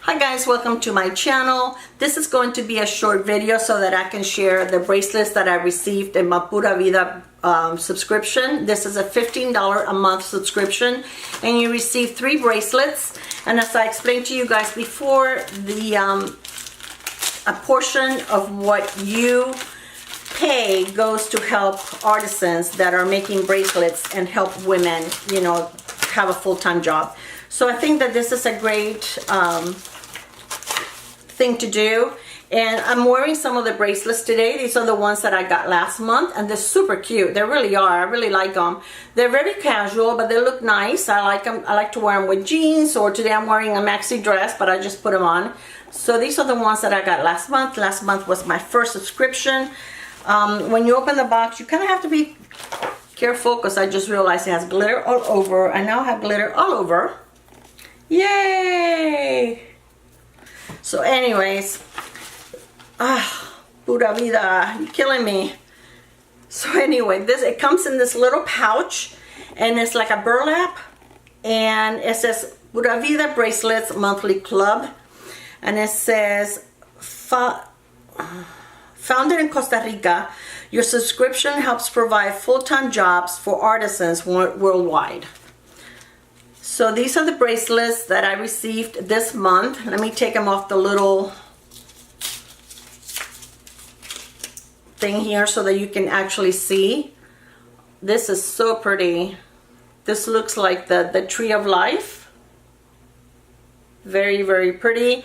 Hi guys, welcome to my channel. This is going to be a short video so that I can share the bracelets that I received in my Pura Vida subscription. This is a $15 a month subscription and you receive 3 bracelets. And as I explained to you guys before, a portion of what you pay goes to help artisans that are making bracelets and help women, you know, have a full-time job. So I think that this is a great thing to do. And I'm wearing some of the bracelets today. These are the ones that I got last month and they're super cute. They really are. I really like them. They're very casual, but they look nice. I like them. I like to wear them with jeans, or today I'm wearing a maxi dress, but I just put them on. So these are the ones that I got last month. Last month was my first subscription. When you open the box, you kind of have to be careful because I just realized it has glitter all over. I now have glitter all over. Yay! So anyways, Pura Vida, you're killing me. So anyway, it comes in this little pouch and it's like a burlap and it says Pura Vida Bracelets Monthly Club, and it says founded in Costa Rica, your subscription helps provide full-time jobs for artisans worldwide. So these are the bracelets that I received this month. Let me take them off the little thing here so that you can actually see. This is so pretty. This looks like the tree of life. Very, very pretty.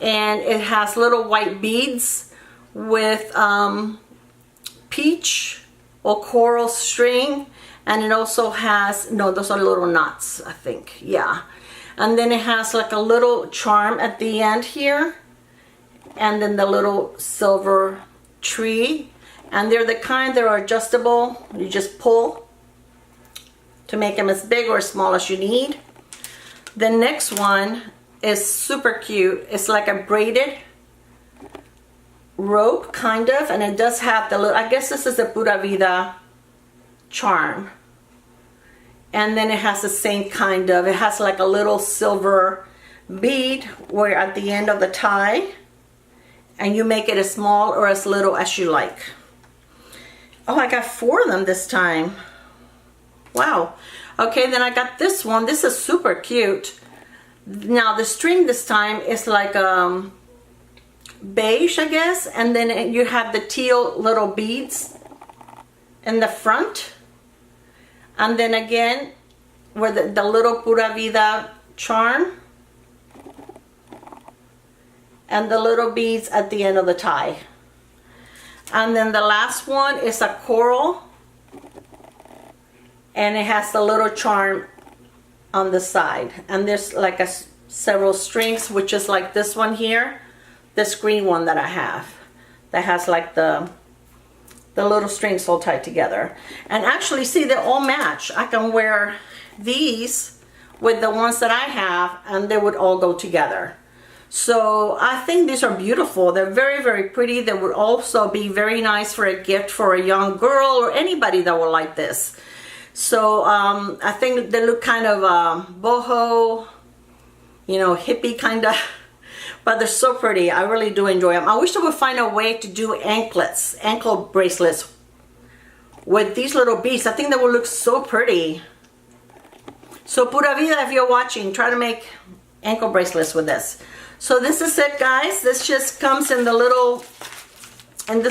And it has little white beads with peach or coral string. And it also has, no, those are little knots, I think, yeah. And then it has like a little charm at the end here. And then the little silver tree. And they're the kind that are adjustable. You just pull to make them as big or as small as you need. The next one is super cute. It's like a braided rope, kind of. And it does have the little, I guess this is the Pura Vida charm. And then it has the same kind of, it has like a little silver bead where at the end of the tie, and you make it as small or as little as you like. Oh, I got 4 of them this time. Wow. Okay, then I got this one. This is super cute. Now the string this time is like beige, I guess, and then you have the teal little beads in the front. And then again, where the little Pura Vida charm. And the little beads at the end of the tie. And then the last one is a coral. And it has the little charm on the side. And there's like several strings, which is like this one here. This green one that I have. That has like the little strings all tied together. And actually, see, they all match. I can wear these with the ones that I have and they would all go together. So I think these are beautiful. They're very, very pretty. They would also be very nice for a gift for a young girl or anybody that would like this. So I think they look kind of boho, you know, hippie kind of. But they're so pretty. I really do enjoy them. I wish I would find a way to do anklets, ankle bracelets with these little beads. I think that would look so pretty. So Pura Vida, if you're watching, try to make ankle bracelets with this. So this is it, guys. This just comes in this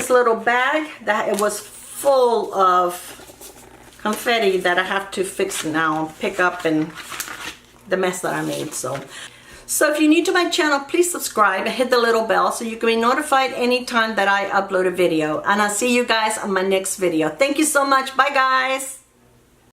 little bag that it was full of confetti that I have to fix now, pick up, and the mess that I made. So if you're new to my channel, please subscribe and hit the little bell so you can be notified anytime that I upload a video. And I'll see you guys on my next video. Thank you so much. Bye, guys.